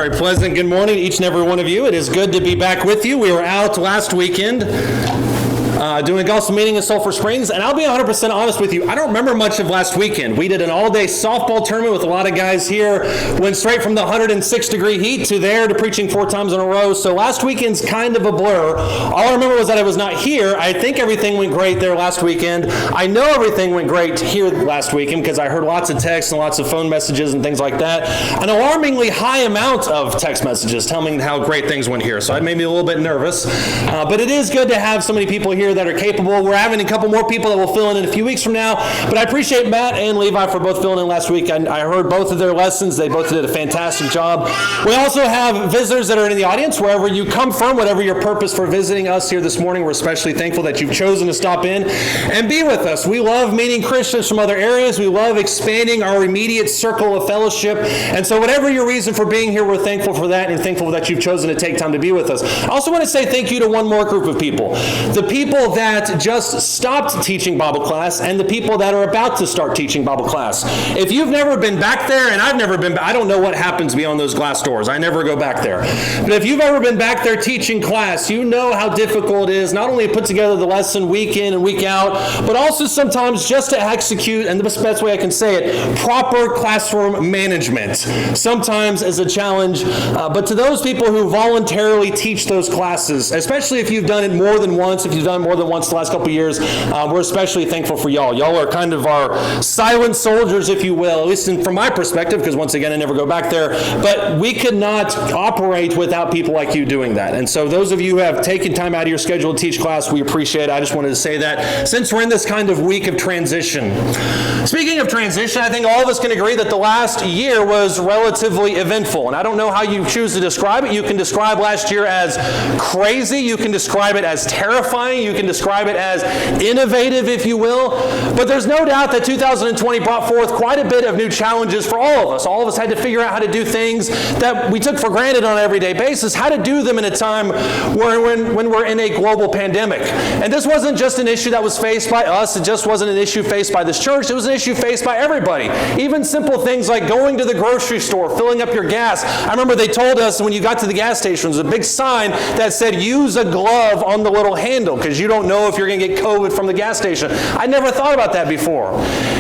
Very pleasant good morning to each and every one of you. It is good to be back with you. We were out last weekend doing a gospel meeting in Sulphur Springs, and I'll be 100% honest with you, I don't remember much of last weekend. We did an all-day softball tournament with a lot of guys here, went straight from the 106-degree heat to there to preaching 4 times in a row, so last weekend's kind of a blur. All I remember was that I was not here. I think everything went great there last weekend. I know everything went great here last weekend because I heard lots of texts and lots of phone messages and things like that. An alarmingly high amount of text messages telling me how great things went here, so it made me a little bit nervous. But it is good to have so many people here that are capable. We're having a couple more people that will fill in a few weeks from now, but I appreciate Matt and Levi for both filling in last week. I heard both of their lessons. They both did a fantastic job. We also have visitors that are in the audience, wherever you come from, whatever your purpose for visiting us here this morning. We're especially thankful that you've chosen to stop in and be with us. We love meeting Christians from other areas. We love expanding our immediate circle of fellowship, and so whatever your reason for being here, we're thankful for that and thankful that you've chosen to take time to be with us. I also want to say thank you to one more group of people. The people that just stopped teaching Bible class and the people that are about to start teaching Bible class. If you've never been back there, and I've never been, I don't know what happens beyond those glass doors. I never go back there. But if you've ever been back there teaching class, you know how difficult it is not only to put together the lesson week in and week out, but also sometimes just to execute, and the best way I can say it, proper classroom management. Sometimes is a challenge, but to those people who voluntarily teach those classes, especially if you've done it more than once, if you've done more than once the last couple of years, we're especially thankful for y'all. Y'all are kind of our silent soldiers, if you will, at least from my perspective, because once again, I never go back there, but we could not operate without people like you doing that. And so those of you who have taken time out of your schedule to teach class, we appreciate it. I just wanted to say that since we're in this kind of week of transition. Speaking of transition, I think all of us can agree that the last year was relatively eventful, and I don't know how you choose to describe it. You can describe last year as crazy, you can describe it as terrifying, you can describe it as innovative, if you will, but there's no doubt that 2020 brought forth quite a bit of new challenges for all of us. All of us had to figure out how to do things that we took for granted on an everyday basis, how to do them in a time when we're in a global pandemic. And this wasn't just an issue that was faced by us, it just wasn't an issue faced by this church, it was an issue faced by everybody. Even simple things like going to the grocery store, filling up your gas. I remember they told us when you got to the gas station, there was a big sign that said, use a glove on the little handle, because you don't know if you're going to get COVID from the gas station. I never thought about that before.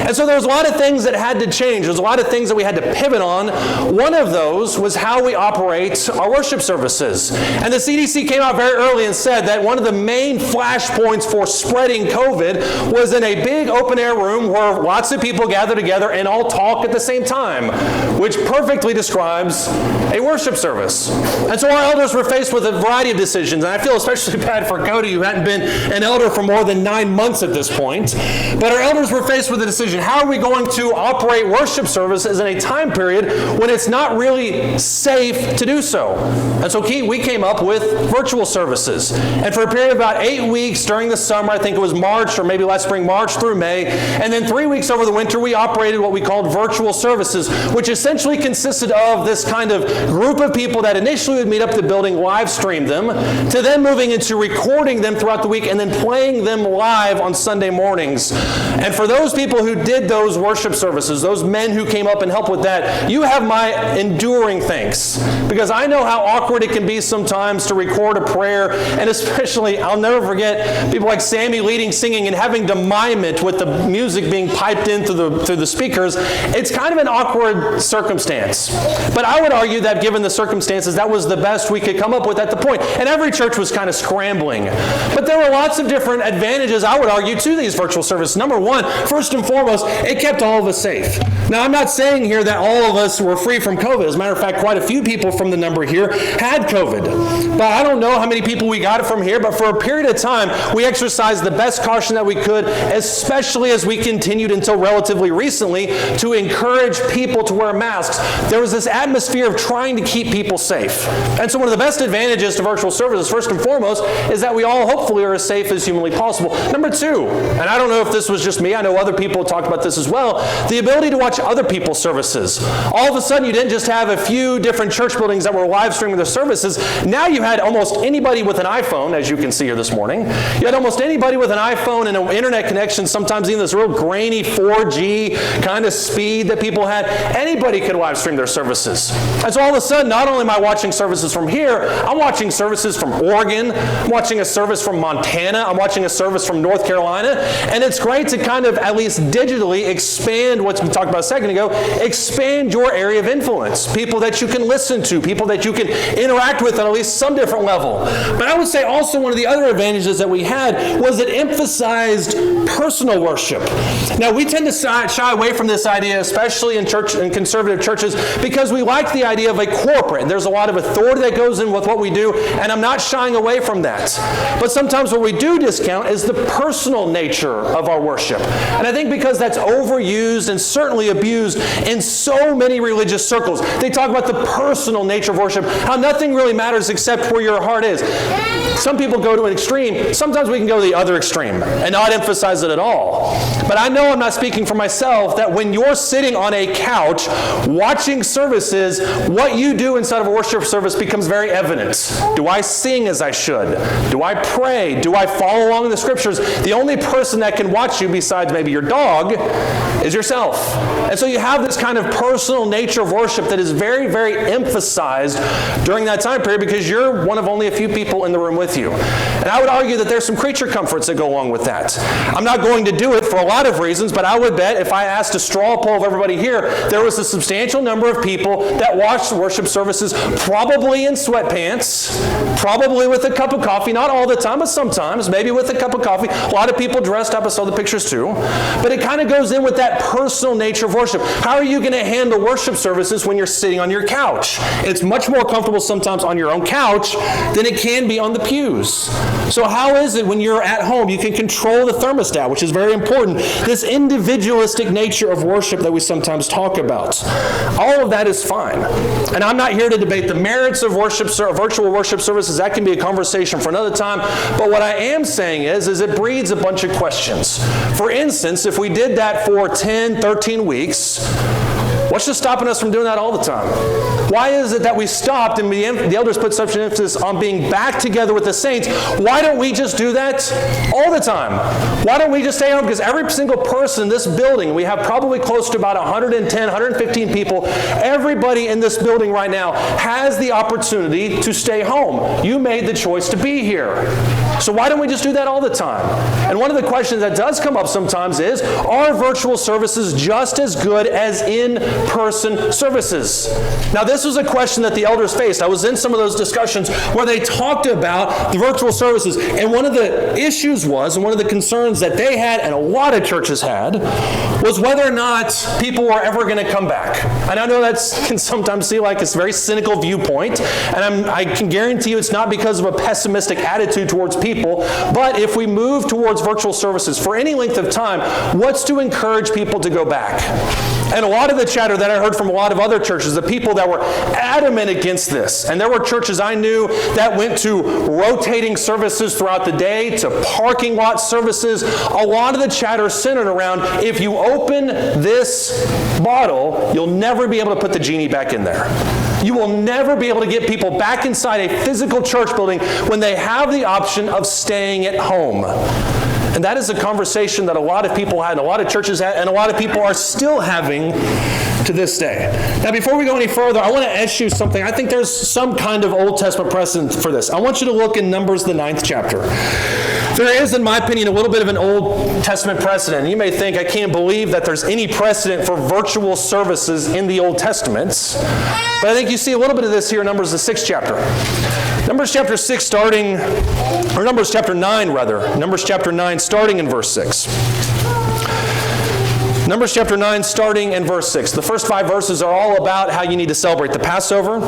And so there was a lot of things that had to change. There was a lot of things that we had to pivot on. One of those was how we operate our worship services. And the CDC came out very early and said that one of the main flashpoints for spreading COVID was in a big open-air room where lots of people gather together and all talk at the same time, which perfectly describes a worship service. And so our elders were faced with a variety of decisions, and I feel especially bad for Cody, who hadn't been an elder for more than 9 months at this point. But our elders were faced with a decision. How are we going to operate worship services in a time period when it's not really safe to do so? And so we came up with virtual services. And for a period of about 8 weeks during the summer, I think it was March or maybe last spring, March through May, and then 3 weeks over the winter, we operated what we called virtual services, which essentially consisted of this kind of group of people that initially would meet up at the building, live stream them, to then moving into recording them throughout the week and then playing them live on Sunday mornings. And for those people who did those worship services, those men who came up and helped with that, you have my enduring thanks, because I know how awkward it can be sometimes to record a prayer, and especially, I'll never forget people like Sammy leading singing and having to mime it with the music being piped in through the speakers. It's kind of an awkward circumstance. But I would argue that given the circumstances, that was the best we could come up with at the point. And every church was kind of scrambling. But there were lots of different advantages, I would argue, to these virtual services. Number one, first and foremost, it kept all of us safe. Now, I'm not saying here that all of us were free from COVID. As a matter of fact, quite a few people from the number here had COVID. But I don't know how many people we got it from here, but for a period of time, we exercised the best caution that we could, especially as we continued until relatively recently to encourage people to wear masks. There was this atmosphere of trying to keep people safe. And so one of the best advantages to virtual services, first and foremost, is that we all hopefully are as safe as humanly possible. Number two, and I don't know if this was just just me. I know other people talked about this as well. The ability to watch other people's services. All of a sudden, you didn't just have a few different church buildings that were live streaming their services. Now you had almost anybody with an iPhone, as you can see here this morning. You had almost anybody with an iPhone and an internet connection, sometimes even this real grainy 4G kind of speed that people had. Anybody could live stream their services. And so all of a sudden, not only am I watching services from here, I'm watching services from Oregon, I'm watching a service from Montana, I'm watching a service from North Carolina, and it's great to kind of, at least digitally, expand what we talked about a second ago, expand your area of influence. People that you can listen to, people that you can interact with on at least some different level. But I would say also one of the other advantages that we had was it emphasized personal worship. Now, we tend to shy away from this idea, especially in conservative churches, because we like the idea of a corporate. There's a lot of authority that goes in with what we do, and I'm not shying away from that. But sometimes what we do discount is the personal nature of our worship. And I think because that's overused and certainly abused in so many religious circles. They talk about the personal nature of worship, how nothing really matters except where your heart is. Some people go to an extreme. Sometimes we can go to the other extreme and not emphasize it at all. But I know I'm not speaking for myself that when you're sitting on a couch watching services, what you do inside of a worship service becomes very evident. Do I sing as I should? Do I pray? Do I follow along in the scriptures? The only person that can watch you besides maybe your dog is yourself. And so you have this kind of personal nature of worship that is very, very emphasized during that time period because you're one of only a few people in the room with you. And I would argue that there's some creature comforts that go along with that. I'm not going to do it for a lot of reasons, but I would bet if I asked a straw poll of everybody here, there was a substantial number of people that watched the worship services probably in sweatpants, probably with a cup of coffee, not all the time, but sometimes, maybe with a cup of coffee. A lot of people dressed up, I saw the pictures too. But it kind of goes in with that personal nature of worship. How are you going to handle worship services when you're sitting on your couch? It's much more comfortable sometimes on your own couch than it can be on the pews. So how is it when you're at home? You can control the thermostat, which is very important. This individualistic nature of worship that we sometimes talk about. All of that is fine. And I'm not here to debate the merits of virtual worship services. That can be a conversation for another time. But what I am saying is it breeds a bunch of questions. For instance, if we did that for 10, 13 weeks, what's just stopping us from doing that all the time? Why is it that we stopped and the elders put such an emphasis on being back together with the saints? Why don't we just do that all the time? Why don't we just stay home? Because every single person in this building, we have probably close to about 110, 115 people, everybody in this building right now has the opportunity to stay home. You made the choice to be here. So why don't we just do that all the time? And one of the questions that does come up sometimes is, are virtual services just as good as in-person services? Now, this was a question that the elders faced. I was in some of those discussions where they talked about the virtual services. And one of the issues was, and one of the concerns that they had, and a lot of churches had, was whether or not people were ever going to come back. And I know that can sometimes seem like it's a very cynical viewpoint. And I can guarantee you it's not because of a pessimistic attitude towards people. But if we move towards virtual services for any length of time, what's to encourage people to go back? And a lot of the chatter that I heard from a lot of other churches, the people that were adamant against this, and there were churches I knew that went to rotating services throughout the day, to parking lot services. A lot of the chatter centered around, if you open this bottle, you'll never be able to put the genie back in there. You will never be able to get people back inside a physical church building when they have the option of staying at home. And that is a conversation that a lot of people had, and a lot of churches had, and a lot of people are still having to this day. Now, before we go any further, I want to ask you something. I think there's some kind of Old Testament precedent for this. I want you to look in Numbers, the 9th chapter. There is, in my opinion, a little bit of an Old Testament precedent. You may think, I can't believe that there's any precedent for virtual services in the Old Testament. But I think you see a little bit of this here in Numbers, the 6th chapter. Numbers chapter 6 Numbers chapter 9 rather. Numbers chapter 9 starting in verse 6. Numbers chapter 9 starting in verse 6. The first 5 verses are all about how you need to celebrate the Passover.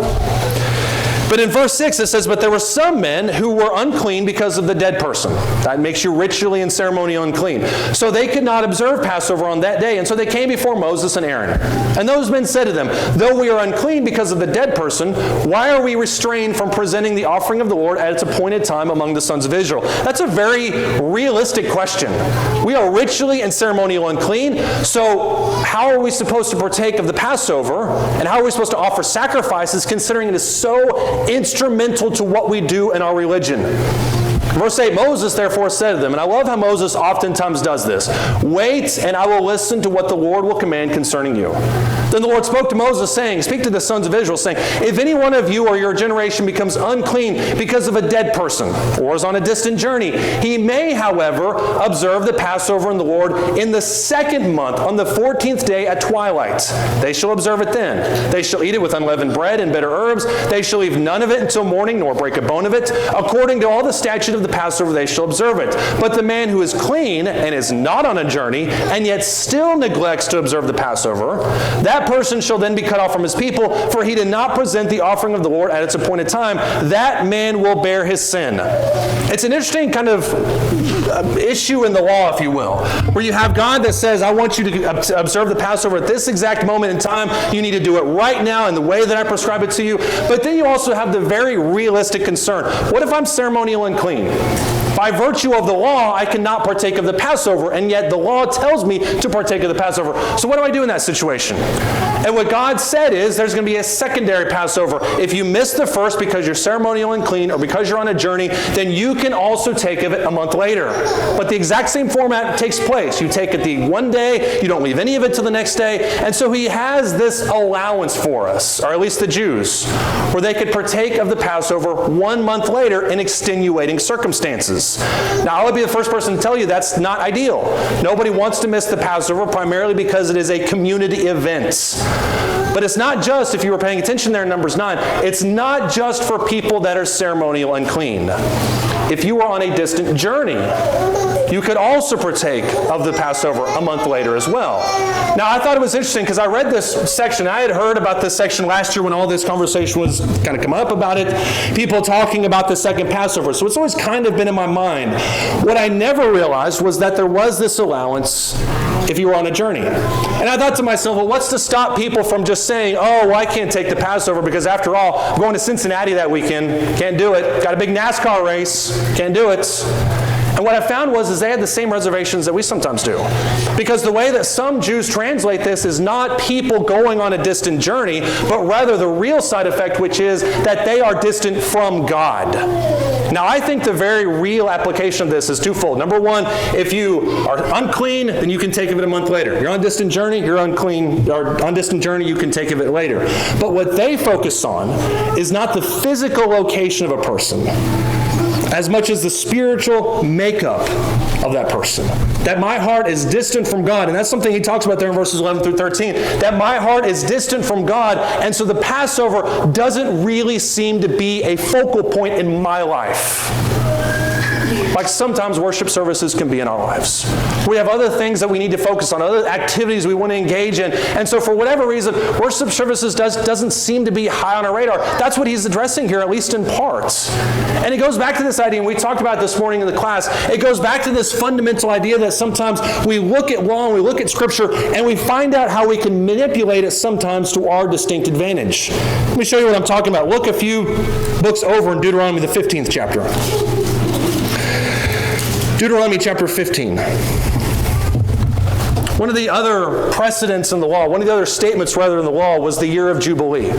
But in verse 6 it says, but there were some men who were unclean because of the dead person. That makes you ritually and ceremonially unclean. So they could not observe Passover on that day. And so they came before Moses and Aaron. And those men said to them, though we are unclean because of the dead person, why are we restrained from presenting the offering of the Lord at its appointed time among the sons of Israel? That's a very realistic question. We are ritually and ceremonially unclean. So how are we supposed to partake of the Passover? And how are we supposed to offer sacrifices considering it is so instrumental to what we do in our religion? Verse 8, Moses therefore said to them, and I love how Moses oftentimes does this, wait, and I will listen to what the Lord will command concerning you. Then the Lord spoke to Moses, saying, speak to the sons of Israel, saying, if any one of you or your generation becomes unclean because of a dead person, or is on a distant journey, he may, however, observe the Passover in the Lord in the second month, on the 14th day at twilight. They shall observe it then. They shall eat it with unleavened bread and bitter herbs. They shall leave none of it until morning, nor break a bone of it. According to all the statute of the Passover, they shall observe it. But the man who is clean and is not on a journey, and yet still neglects to observe the Passover, that person shall then be cut off from his people, for he did not present the offering of the Lord at its appointed time. That man will bear his sin. It's an interesting kind of issue in the law, if you will, where you have God that says, I want you to observe the Passover at this exact moment in time. You need to do it right now in the way that I prescribe it to you. But then you also have the very realistic concern. What if I'm ceremonial and clean? By virtue of the law, I cannot partake of the Passover, and yet the law tells me to partake of the Passover. So what do I do in that situation? And what God said is there's going to be a secondary Passover. If you miss the first because you're ceremonial and clean or because you're on a journey, then you can also take of it a month later. But the exact same format takes place. You take it the one day, you don't leave any of it till the next day. And so he has this allowance for us, or at least the Jews, where they could partake of the Passover 1 month later in extenuating circumstances. Now, I'll be the first person to tell you that's not ideal. Nobody wants to miss the Passover primarily because it is a community event. But it's not just, if you were paying attention there in Numbers 9, it's not just for people that are ceremonial and clean. If you are on a distant journey, you could also partake of the Passover a month later as well. Now, I thought it was interesting because I read this section. I had heard about this section last year when all this conversation was kind of come up about it. People talking about the second Passover. So it's always kind of been in my mind. What I never realized was that there was this allowance if you were on a journey. And I thought to myself, well, what's to stop people from just saying, oh, well, I can't take the Passover because after all, I'm going to Cincinnati that weekend. Can't do it. Got a big NASCAR race. Can't do it. And what I found was they had the same reservations that we sometimes do. Because the way that some Jews translate this is not people going on a distant journey, but rather the real side effect, which is that they are distant from God. Now, I think the very real application of this is twofold. Number one, if you are unclean, then you can take of it a month later. You're on a distant journey, you're unclean, or on a distant journey, you can take of it later. But what they focus on is not the physical location of a person, as much as the spiritual makeup of that person. That my heart is distant from God. And that's something he talks about there in verses 11 through 13. That my heart is distant from God. And so the Passover doesn't really seem to be a focal point in my life. Like sometimes worship services can be in our lives. We have other things that we need to focus on, other activities we want to engage in. And so for whatever reason, worship services doesn't seem to be high on our radar. That's what he's addressing here, at least in parts. And it goes back to this idea, and we talked about it this morning in the class, it goes back to this fundamental idea that sometimes we look at law and we look at Scripture and we find out how we can manipulate it sometimes to our distinct advantage. Let me show you what I'm talking about. Look a few books over in Deuteronomy, the 15th chapter. Deuteronomy chapter 15. One of the other precedents in the law, one of the other statements rather in the law was the year of Jubilee.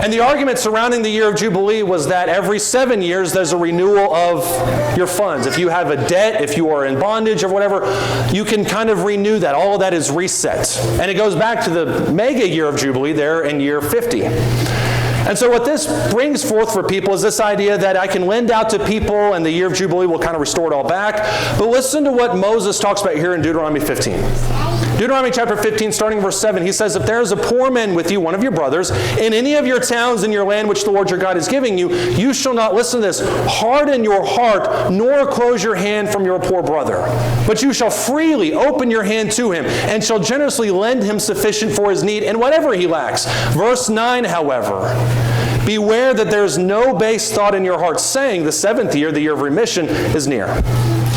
And the argument surrounding the year of Jubilee was that every 7 years there's a renewal of your funds. If you have a debt, if you are in bondage or whatever, you can kind of renew that. All of that is reset. And it goes back to the mega year of Jubilee there in year 50. And so what this brings forth for people is this idea that I can lend out to people and the year of Jubilee will kind of restore it all back. But listen to what Moses talks about here in Deuteronomy 15. Deuteronomy chapter 15, starting verse 7, he says, if there is a poor man with you, one of your brothers, in any of your towns in your land which the Lord your God is giving you, you shall not, listen to this, harden your heart, nor close your hand from your poor brother. But you shall freely open your hand to him, and shall generously lend him sufficient for his need and whatever he lacks. Verse 9, however, beware that there is no base thought in your heart, saying, the 7th year, the year of remission, is near.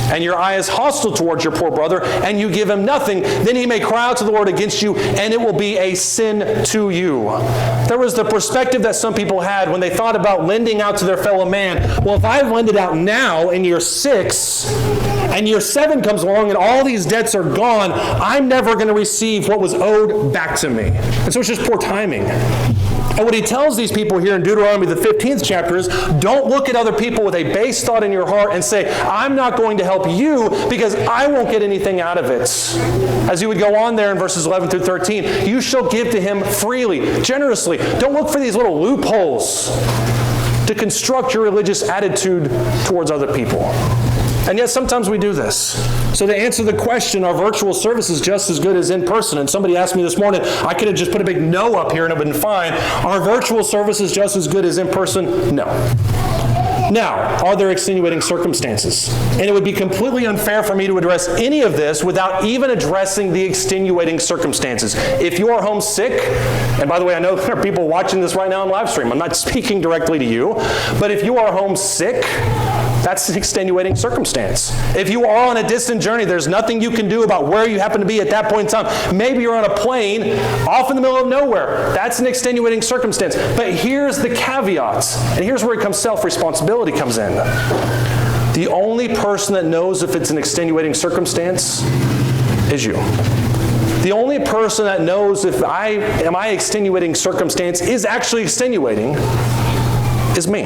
And your eye is hostile towards your poor brother, and you give him nothing, then he may cry out to the Lord against you, and it will be a sin to you. There was the perspective that some people had when they thought about lending out to their fellow man. Well, if I lend it out now in year 6, and year 7 comes along and all these debts are gone, I'm never going to receive what was owed back to me. And so it's just poor timing. And what he tells these people here in Deuteronomy, the 15th chapter, is don't look at other people with a base thought in your heart and say, I'm not going to help you because I won't get anything out of it. As you would go on there in verses 11 through 13, you shall give to him freely, generously. Don't look for these little loopholes to construct your religious attitude towards other people. And yet sometimes we do this. So to answer the question, are virtual services just as good as in person? And somebody asked me this morning, I could have just put a big no up here and it would have been fine. Are virtual services just as good as in person? No. Now, are there extenuating circumstances? And it would be completely unfair for me to address any of this without even addressing the extenuating circumstances. If you are homesick, and by the way, I know there are people watching this right now on live stream. I'm not speaking directly to you, but if you are homesick, that's an extenuating circumstance. If you are on a distant journey, there's nothing you can do about where you happen to be at that point in time. Maybe you're on a plane off in the middle of nowhere. That's an extenuating circumstance. But here's the caveat, and here's where it comes self-responsibility comes in. The only person that knows if it's an extenuating circumstance is you. The only person that knows if my extenuating circumstance is actually extenuating is me.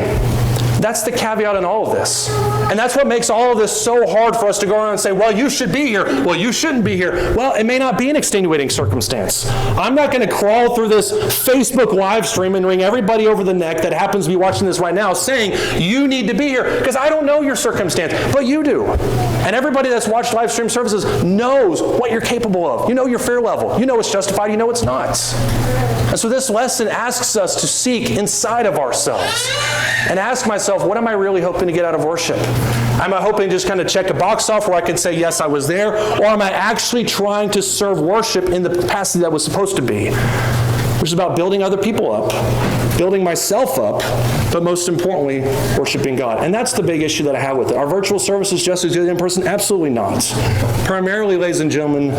That's the caveat in all of this. And that's what makes all of this so hard for us to go around and say, well, you should be here. Well, you shouldn't be here. Well, it may not be an extenuating circumstance. I'm not going to crawl through this Facebook live stream and ring everybody over the neck that happens to be watching this right now saying, you need to be here, because I don't know your circumstance, but you do. And everybody that's watched live stream services knows what you're capable of. You know your fear level. You know it's justified. You know it's not. And so this lesson asks us to seek inside of ourselves and ask myself, what am I really hoping to get out of worship? Am I hoping to just kind of check a box off where I can say, yes, I was there? Or am I actually trying to serve worship in the capacity that was supposed to be? Which is about building other people up, building myself up, but most importantly, worshiping God. And that's the big issue that I have with it. Are virtual services just as good in person? Absolutely not. Primarily, ladies and gentlemen,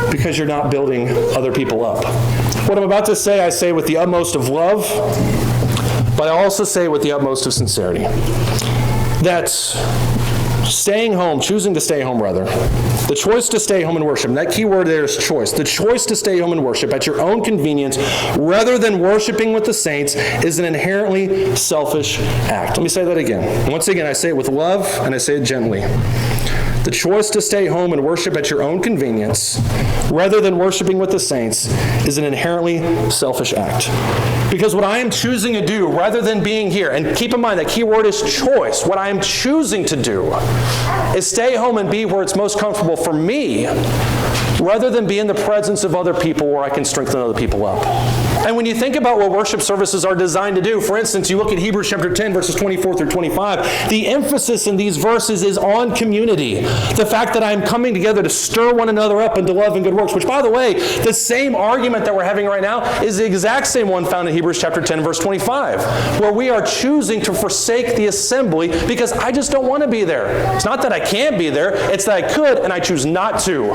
because you're not building other people up. What I'm about to say, I say with the utmost of love, but I also say with the utmost of sincerity. That staying home, choosing to stay home rather, the choice to stay home and worship, and that key word there is choice. The choice to stay home and worship at your own convenience rather than worshiping with the saints is an inherently selfish act. Let me say that again. And once again, I say it with love and I say it gently. The choice to stay home and worship at your own convenience rather than worshiping with the saints is an inherently selfish act. Because what I am choosing to do rather than being here, and keep in mind that key word is choice, what I am choosing to do is stay home and be where it's most comfortable for me rather than be in the presence of other people where I can strengthen other people up. And when you think about what worship services are designed to do, for instance, you look at Hebrews chapter 10, verses 24 through 25, the emphasis in these verses is on community. The fact that I'm coming together to stir one another up into love and good works, which, by the way, the same argument that we're having right now is the exact same one found in Hebrews chapter 10, verse 25, where we are choosing to forsake the assembly because I just don't want to be there. It's not that I can't be there, it's that I could and I choose not to.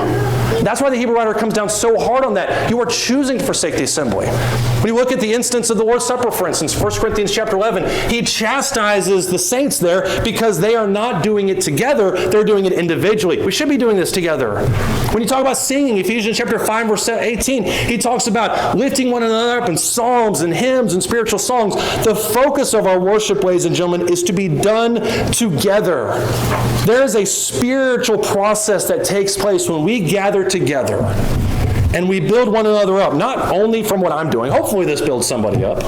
That's why the Hebrew writer comes down so hard on that. You are choosing to forsake the assembly. When you look at the instance of the Lord's Supper, for instance, 1 Corinthians chapter 11, he chastises the saints there because they are not doing it together, they're doing it individually. We should be doing this together. When you talk about singing, Ephesians chapter 5, verse 18, he talks about lifting one another up in psalms and hymns and spiritual songs. The focus of our worship, ladies and gentlemen, is to be done together. There is a spiritual process that takes place when we gather together and we build one another up, not only from what I'm doing. Hopefully this builds somebody up.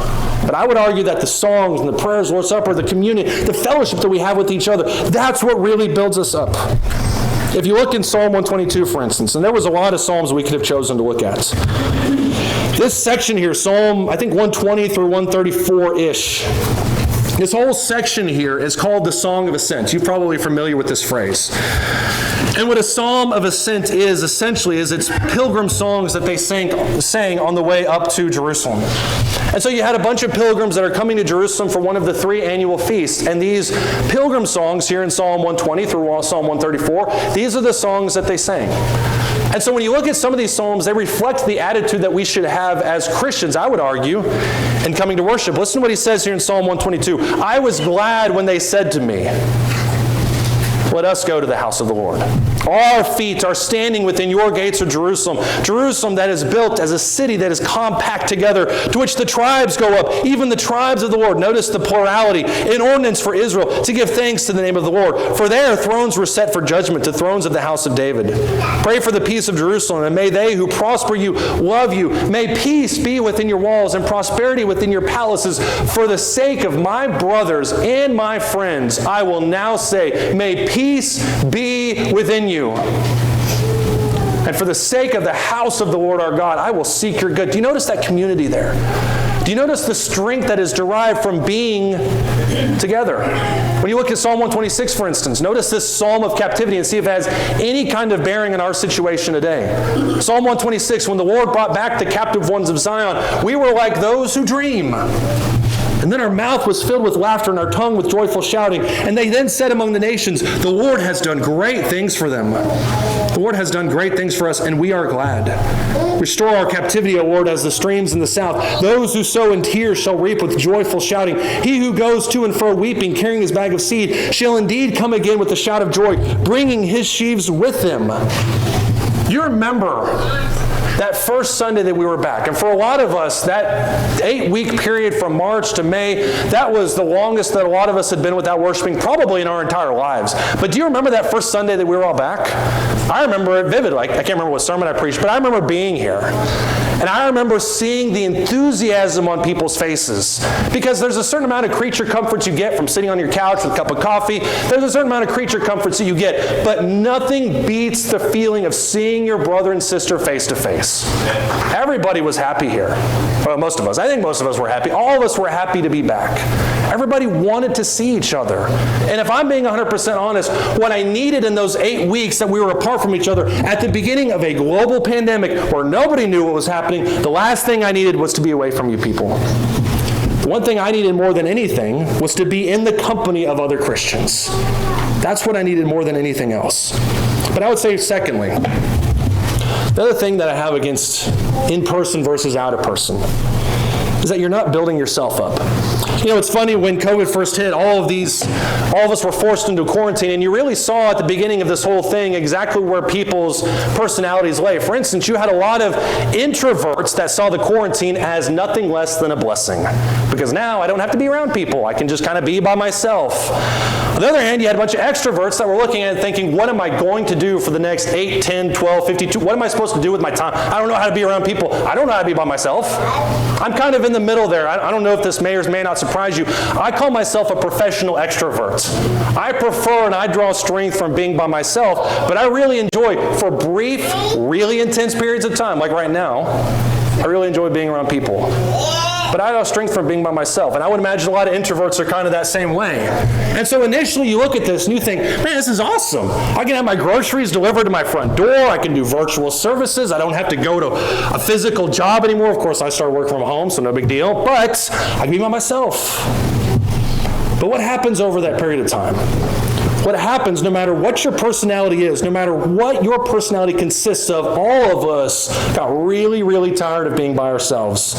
But I would argue that the songs and the prayers, Lord's Supper, the communion, the fellowship that we have with each other, that's what really builds us up. If you look in Psalm 122, for instance, and there was a lot of Psalms we could have chosen to look at. This section here, Psalm, I think 120 through 134-ish, this whole section here is called the Song of Ascent. You're probably familiar with this phrase. And what a psalm of ascent is, essentially, is it's pilgrim songs that they sang on the way up to Jerusalem. And so you had a bunch of pilgrims that are coming to Jerusalem for one of the 3 annual feasts. And these pilgrim songs here in Psalm 120 through Psalm 134, these are the songs that they sang. And so when you look at some of these psalms, they reflect the attitude that we should have as Christians, I would argue, in coming to worship. Listen to what he says here in Psalm 122. I was glad when they said to me, let us go to the house of the Lord. Our feet are standing within your gates of Jerusalem. Jerusalem that is built as a city that is compact together, to which the tribes go up, even the tribes of the Lord. Notice the plurality. An ordinance for Israel to give thanks to the name of the Lord. For there thrones were set for judgment, to thrones of the house of David. Pray for the peace of Jerusalem, and may they who prosper you love you. May peace be within your walls and prosperity within your palaces. For the sake of my brothers and my friends, I will now say, may peace be within you. And for the sake of the house of the Lord our God, I will seek your good. Do you notice that community there? Do you notice the strength that is derived from being together? When you look at Psalm 126, for instance, notice this psalm of captivity and see if it has any kind of bearing in our situation today. Psalm 126, when the Lord brought back the captive ones of Zion, we were like those who dream. And then our mouth was filled with laughter and our tongue with joyful shouting. And they then said among the nations, the Lord has done great things for them. The Lord has done great things for us, and we are glad. Restore our captivity, O Lord, as the streams in the south. Those who sow in tears shall reap with joyful shouting. He who goes to and fro weeping, carrying his bag of seed, shall indeed come again with a shout of joy, bringing his sheaves with him. You remember that first Sunday that we were back. And for a lot of us, that 8-week period from March to May, that was the longest that a lot of us had been without worshiping, probably in our entire lives. But do you remember that first Sunday that we were all back? I remember it vividly. I can't remember what sermon I preached, but I remember being here. And I remember seeing the enthusiasm on people's faces. Because there's a certain amount of creature comforts you get from sitting on your couch with a cup of coffee. There's a certain amount of creature comforts that you get. But nothing beats the feeling of seeing your brother and sister face to face. Everybody was happy here. Well, most of us. I think most of us were happy. All of us were happy to be back. Everybody wanted to see each other. And if I'm being 100% honest, what I needed in those 8 weeks that we were apart from each other at the beginning of a global pandemic where nobody knew what was happening, the last thing I needed was to be away from you people. The one thing I needed more than anything was to be in the company of other Christians. That's what I needed more than anything else. But I would say, secondly, the other thing that I have against in-person versus out-of-person is that you're not building yourself up. You know, it's funny, when COVID first hit, all of us were forced into quarantine, and you really saw at the beginning of this whole thing exactly where people's personalities lay. For instance, you had a lot of introverts that saw the quarantine as nothing less than a blessing. Because now I don't have to be around people. I can just kind of be by myself. On the other hand, you had a bunch of extroverts that were looking at it thinking, what am I going to do for the next 8, 10, 12, 52? What am I supposed to do with my time? I don't know how to be around people. I don't know how to be by myself. I'm kind of in the middle there. I don't know if this may or may not surprise you. I call myself a professional extrovert. I prefer and I draw strength from being by myself, but I really enjoy, for brief, really intense periods of time, like right now, I really enjoy being around people. But I draw strength from being by myself. And I would imagine a lot of introverts are kind of that same way. And so initially you look at this and you think, man, this is awesome. I can have my groceries delivered to my front door. I can do virtual services. I don't have to go to a physical job anymore. Of course, I started working from home, so no big deal. But I can be by myself. But what happens over that period of time? What happens, no matter what your personality is, no matter what your personality consists of, all of us got really, really tired of being by ourselves.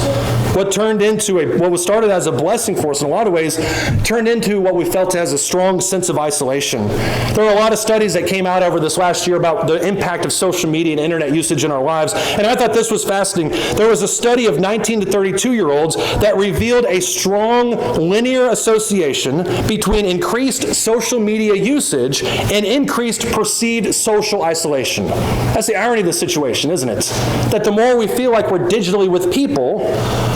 What turned into what was started as a blessing for us in a lot of ways, turned into what we felt as a strong sense of isolation. There were a lot of studies that came out over this last year about the impact of social media and internet usage in our lives, and I thought this was fascinating. There was a study of 19 to 32-year-olds that revealed a strong linear association between increased social media usage usage and increased perceived social isolation. That's the irony of the situation, isn't it? That the more we feel like we're digitally with people,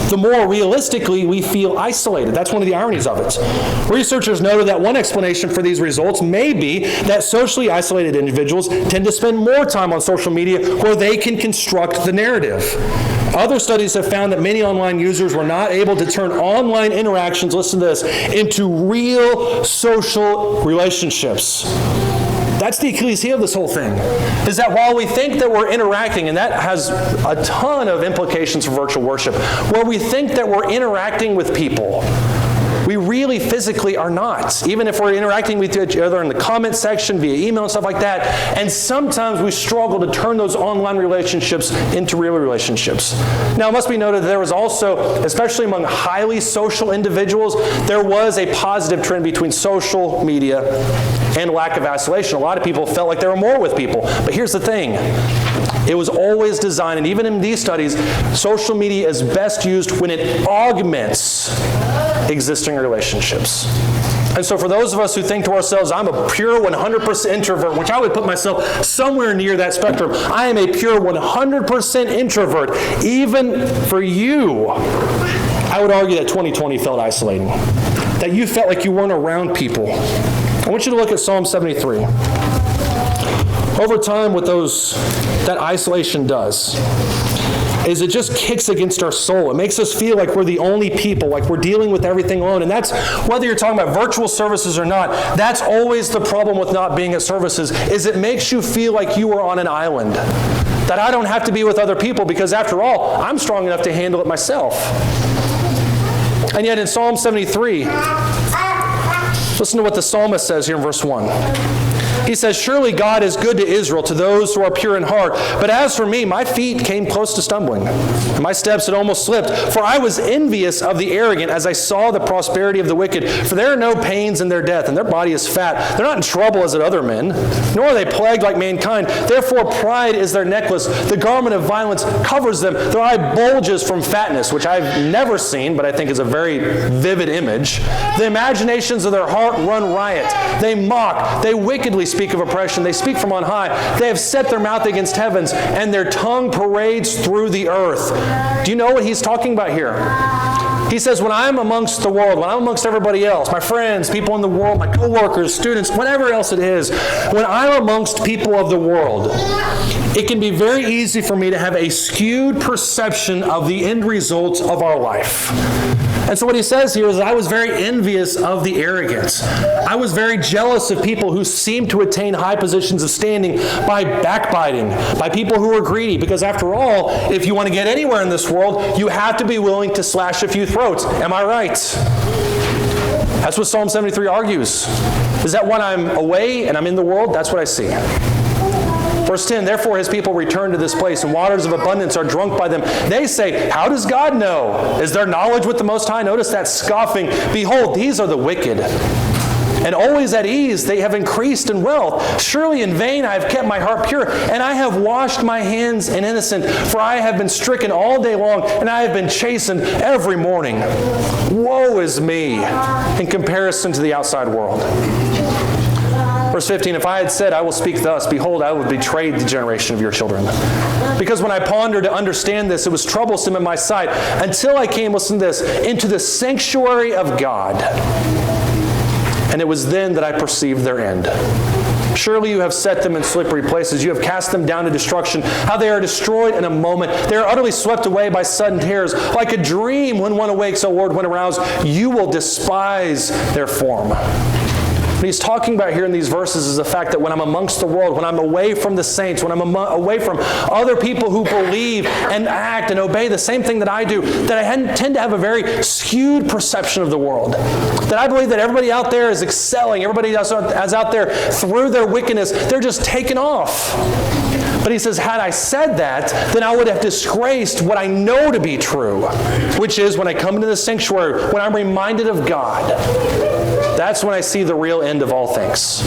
the more realistically we feel isolated. That's one of the ironies of it. Researchers noted that one explanation for these results may be that socially isolated individuals tend to spend more time on social media where they can construct the narrative. Other studies have found that many online users were not able to turn online interactions, listen to this, into real social relationships. That's the Achilles heel of this whole thing, is that while we think that we're interacting, and that has a ton of implications for virtual worship, where we think that we're interacting with people, we really physically are not, even if we're interacting with each other in the comment section, via email and stuff like that. And sometimes we struggle to turn those online relationships into real relationships. Now, it must be noted that there was also, especially among highly social individuals, there was a positive trend between social media and lack of isolation. A lot of people felt like they were more with people. But here's the thing. It was always designed, and even in these studies, social media is best used when it augments existing relationships. And so for those of us who think to ourselves, I'm a pure 100% introvert, which I would put myself somewhere near that spectrum. I am a pure 100% introvert. Even for you, I would argue that 2020 felt isolating, that you felt like you weren't around people. I want you to look at Psalm 73. Over time, what that isolation does is it just kicks against our soul. It makes us feel like we're the only people, like we're dealing with everything alone. And that's, whether you're talking about virtual services or not, that's always the problem with not being at services, is it makes you feel like you are on an island. That I don't have to be with other people because, after all, I'm strong enough to handle it myself. And yet in Psalm 73, listen to what the psalmist says here in verse 1. He says, surely God is good to Israel, to those who are pure in heart. But as for me, my feet came close to stumbling, and my steps had almost slipped. For I was envious of the arrogant as I saw the prosperity of the wicked. For there are no pains in their death, and their body is fat. They're not in trouble as at other men, nor are they plagued like mankind. Therefore pride is their necklace. The garment of violence covers them. Their eye bulges from fatness, which I've never seen, but I think is a very vivid image. The imaginations of their heart run riot. They mock. They wickedly speak of oppression. They speak from on high. They have set their mouth against heavens, and their tongue parades through the earth. Do you know what he's talking about here? He says, when I'm amongst the world, when I'm amongst everybody else, my friends, people in the world, my co-workers, students, whatever else it is, when I'm amongst people of the world, it can be very easy for me to have a skewed perception of the end results of our life. And so what he says here is, I was very envious of the arrogant. I was very jealous of people who seemed to attain high positions of standing by backbiting, by people who are greedy. Because after all, if you want to get anywhere in this world, you have to be willing to slash a few throats. Am I right? That's what Psalm 73 argues. Is that when I'm away and I'm in the world, that's what I see. Verse 10, therefore his people return to this place, and waters of abundance are drunk by them. They say, how does God know? Is there knowledge with the Most High? Notice that scoffing. Behold, these are the wicked. And always at ease, they have increased in wealth. Surely in vain I have kept my heart pure, and I have washed my hands in innocent. For I have been stricken all day long, and I have been chastened every morning. Woe is me in comparison to the outside world. Verse 15, if I had said, I will speak thus, behold, I will betray the generation of your children. Because when I pondered to understand this, it was troublesome in my sight, until I came, listen to this, into the sanctuary of God. And it was then that I perceived their end. Surely you have set them in slippery places. You have cast them down to destruction. How they are destroyed in a moment. They are utterly swept away by sudden terrors. Like a dream when one awakes, O Lord, when aroused, you will despise their form. What he's talking about here in these verses is the fact that when I'm amongst the world, when I'm away from the saints, when I'm away from other people who believe and act and obey the same thing that I do, that I tend to have a very skewed perception of the world. That I believe that everybody out there is excelling, everybody else is out there through their wickedness, they're just taken off. But he says, had I said that, then I would have disgraced what I know to be true, which is when I come into the sanctuary, when I'm reminded of God, that's when I see the real end of all things.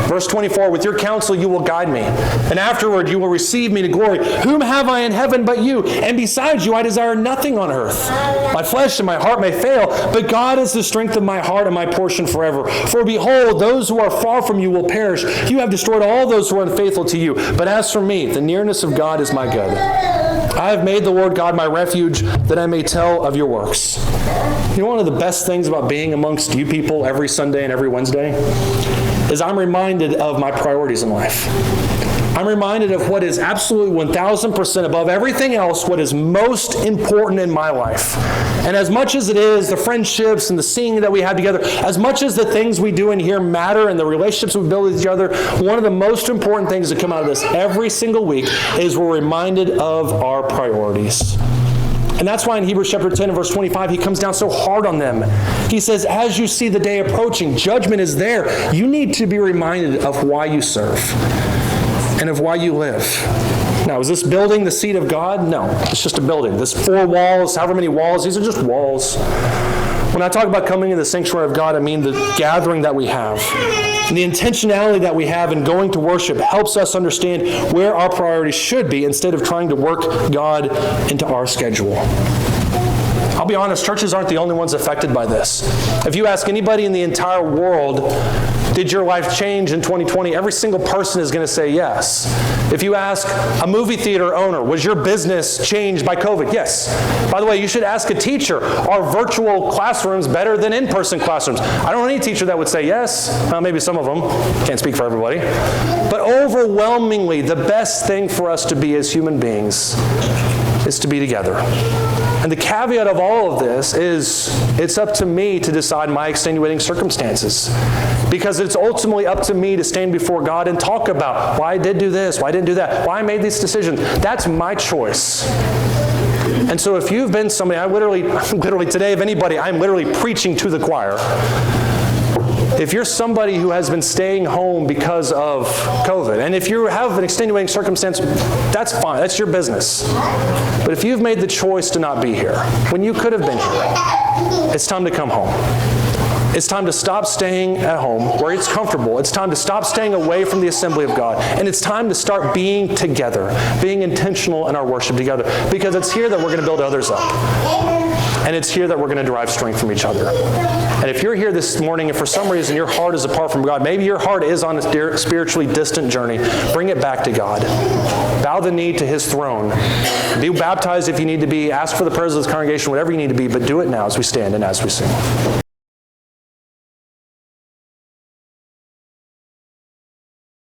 Verse 24, with your counsel you will guide me, and afterward you will receive me to glory. Whom have I in heaven but you? And besides you I desire nothing on earth. My flesh and my heart may fail, but God is the strength of my heart and my portion forever. For behold, those who are far from you will perish. You have destroyed all those who are unfaithful to you. But as for me, the nearness of God is my good. I have made the Lord God my refuge, that I may tell of your works. You know, one of the best things about being amongst you people every Sunday and every Wednesday is I'm reminded of my priorities in life. I'm reminded of what is absolutely 1,000% above everything else, what is most important in my life. And as much as it is the friendships and the seeing that we have together, as much as the things we do in here matter and the relationships we build with each other, one of the most important things that come out of this every single week is we're reminded of our priorities. And that's why in Hebrews chapter 10 and verse 25, he comes down so hard on them. He says, as you see the day approaching, judgment is there. You need to be reminded of why you serve and of why you live. Now, is this building the seat of God? No, it's just a building. This 4 walls, however many walls, these are just walls. When I talk about coming in the sanctuary of God, I mean the gathering that we have. And the intentionality that we have in going to worship helps us understand where our priorities should be instead of trying to work God into our schedule. I'll be honest, churches aren't the only ones affected by this. If you ask anybody in the entire world, did your life change in 2020? Every single person is going to say yes. If you ask a movie theater owner, was your business changed by COVID? Yes. By the way, you should ask a teacher, are virtual classrooms better than in-person classrooms? I don't know any teacher that would say yes. Well, maybe some of them. Can't speak for everybody. But overwhelmingly, the best thing for us to be as human beings is to be together. And the caveat of all of this is it's up to me to decide my extenuating circumstances. Because it's ultimately up to me to stand before God and talk about why I did do this, why I didn't do that, why I made these decisions. That's my choice. And so if you've been somebody, I literally today, if anybody, I'm literally preaching to the choir. If you're somebody who has been staying home because of COVID, and if you have an extenuating circumstance, that's fine. That's your business. But if you've made the choice to not be here, when you could have been here, it's time to come home. It's time to stop staying at home where it's comfortable. It's time to stop staying away from the assembly of God. And it's time to start being together, being intentional in our worship together. Because it's here that we're going to build others up. And it's here that we're going to derive strength from each other. And if you're here this morning and for some reason your heart is apart from God, maybe your heart is on a spiritually distant journey, bring it back to God. Bow the knee to his throne. Be baptized if you need to be. Ask for the prayers of this congregation, whatever you need to be, but do it now as we stand and as we sing.